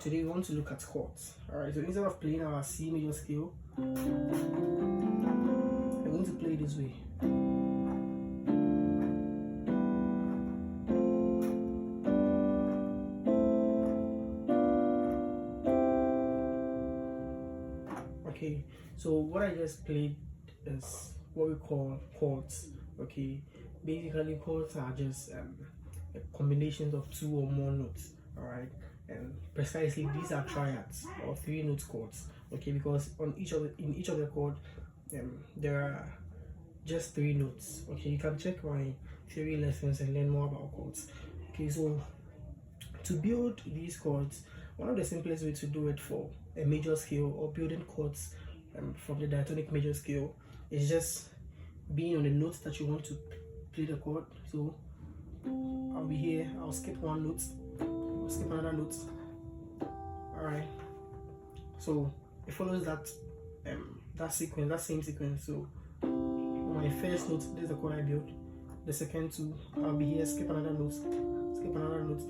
today we want to look at chords. Alright, so instead of playing our C major scale, we're going to play this way. Okay, so what I just played is what we call chords. Okay, basically chords are just combinations of two or more notes. All right, and precisely these are triads or 3-note chords. Okay, because in each of the chord there are just 3 notes. Okay, you can check my theory lessons and learn more about chords. Okay, so to build these chords, one of the simplest ways to do it for a major scale or building chords from the diatonic major scale is just being on the notes that you want to play the chord. So I'll be here, I'll skip one note, I'll skip another note. Alright, so it follows that sequence, that same sequence. So on my first note, this is the chord I built. The second two, I'll be here, skip another note, skip another note.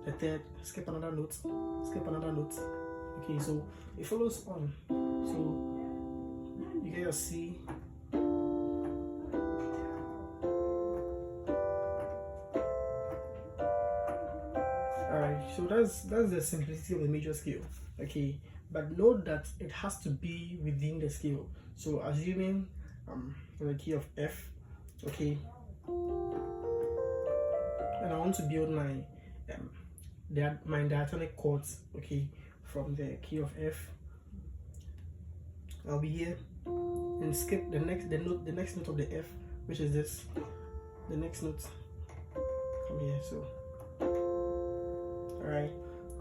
The third, skip another note, skip another note. Okay, so it follows on. So you get your C. Alright, so that's the simplicity of the major scale. Okay, but note that it has to be within the scale. So assuming in the key of F, okay, and I want to build my diatonic chords, okay, from the key of F, I'll be here and skip the next note of the F, which is this, the next note. Come here. So alright,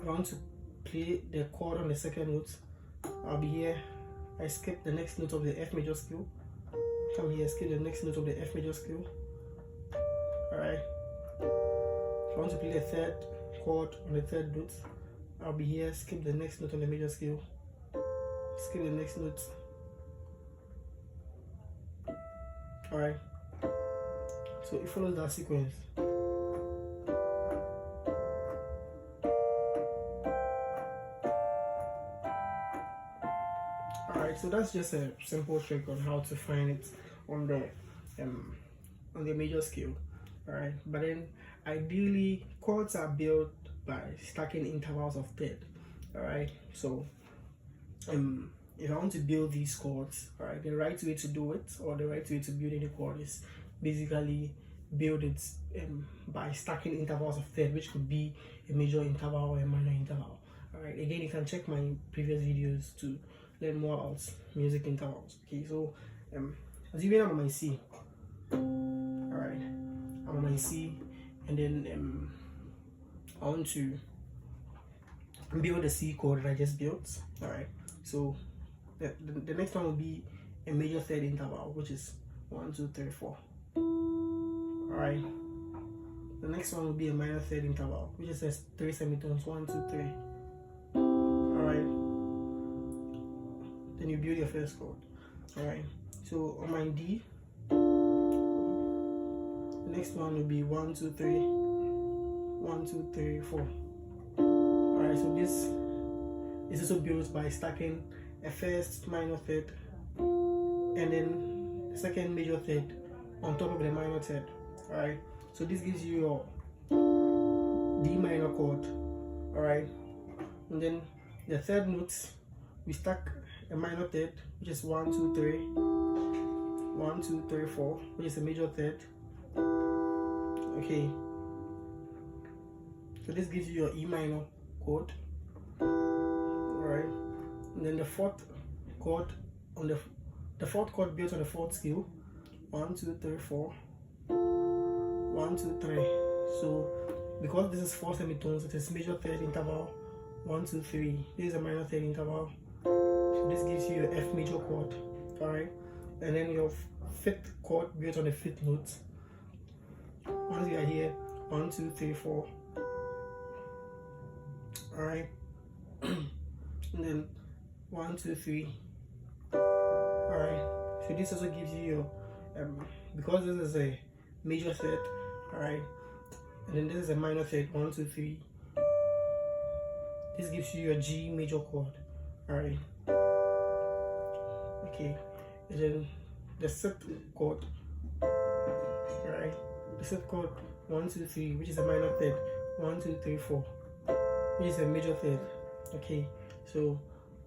I want to play the chord on the second note. I'll be here, I skip the next note of the F major scale. Come here, skip the next note of the F major scale. Alright, if I want to play the third chord on the third note, I'll be here, skip the next note on the major scale, skip the next note. Alright, so it follows that sequence. Alright, so that's just a simple trick on how to find it on the major scale. Alright, but then ideally chords are built by stacking intervals of third. Alright, so if I want to build these chords, alright, the right way to do it, or the right way to build any chord, is basically build it by stacking intervals of third, which could be a major interval or a minor interval. Alright, again, you can check my previous videos to learn more about music intervals. Okay, so assuming I'm on my C, alright, I'm on my C, and then I want to build the C chord that I just built. Alright, so the next one will be a major third interval, which is 1, 2, 3, 4. Alright, the next one will be a minor third interval, which is 3 semitones, 1, 2, 3. Alright, then you build your first chord. Alright, so on my D, the next one will be 1, 2, 3, 1, 2, 3, 4. Alright, so this is also built by stacking a first minor third and then the second major third on top of the minor third. Alright, so this gives you your D minor chord. Alright, and then the third notes, we stack a minor third, which is 1, 2, 3, 1, 2, 3, 4, which is a major third. Okay, so this gives you your E minor chord. Alright, and then the fourth chord on the fourth chord built on the fourth scale, 1, 2, 3, 4, 1, 2, 3. So because this is 4 semitones, it is major third interval, 1, 2, 3. This is a minor third interval. So this gives you your F major chord. Alright, and then your fifth chord built on the fifth note. Once you are here, 1, 2, 3, 4. Alright, and then 1, 2, 3. Alright, so this also gives you your because this is a major third, alright, and then this is a minor third, 1, 2, 3. This gives you your G major chord. Alright. Okay. And then the sixth chord. Alright. The sixth chord 1, 2, 3, which is a minor third. 1, 2, 3, 4, which is a major third. Okay. So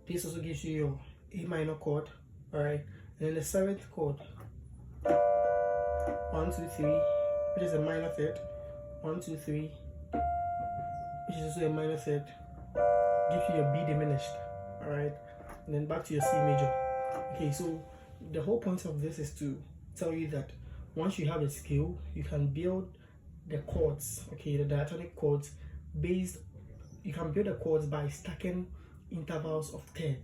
this also gives you your A minor chord. Alright. And then the seventh chord 1, 2, 3, which is a minor third. 1, 2, 3, which is also a minor third. Gives you your B diminished. Alright. And then back to your C major. Okay, so the whole point of this is to tell you that once you have a scale, you can build the chords, okay, the diatonic chords you can build the chords by stacking intervals of third,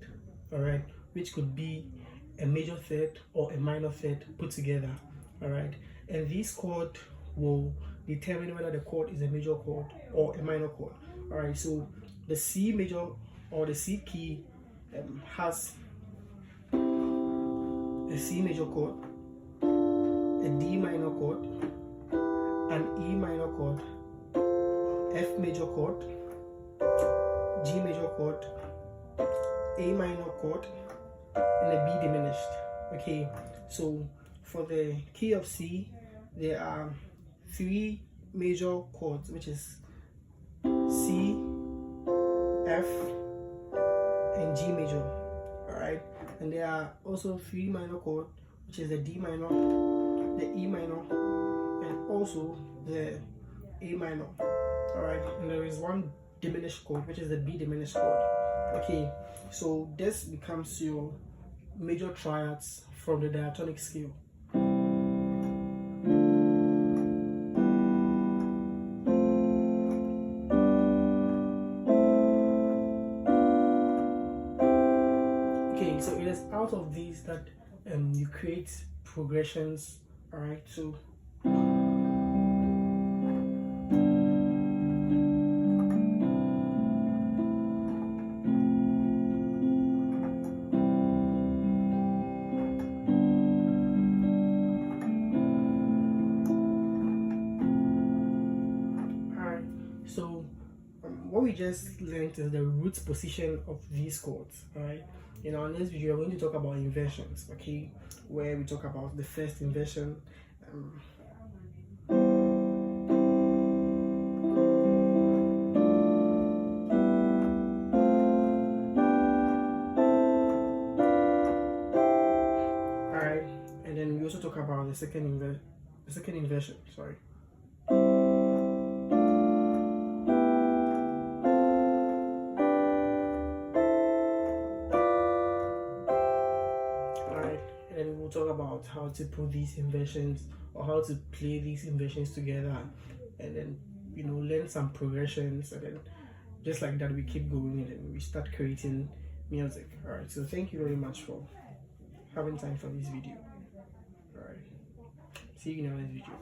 alright, which could be a major third or a minor third put together, alright, and these chords will determine whether the chord is a major chord or a minor chord, alright. So the C major or the C key has a C major chord, a D minor chord, an E minor chord, F major chord, G major chord, A minor chord, and a B diminished. Okay, so for the key of C, there are 3 major chords, which is C, F, and G major. Alright, and there are also 3 minor chords, which is the D minor, the E minor, and also the A minor. Alright, and there is 1 diminished chord, which is the B diminished chord. Okay, so this becomes your major triads from the diatonic scale. Okay, so it is out of these that you create progressions. Alright, so what we just learned is the root position of these chords. Alright, in our next video we're going to talk about inversions, okay, where we talk about the first inversion. Alright, and then we also talk about the second inversion, sorry. And we'll talk about how to put these inversions or how to play these inversions together, and then learn some progressions, and then just like that we keep going and then we start creating music. Alright, so thank you very much for having time for this video. Alright, see you in the next video.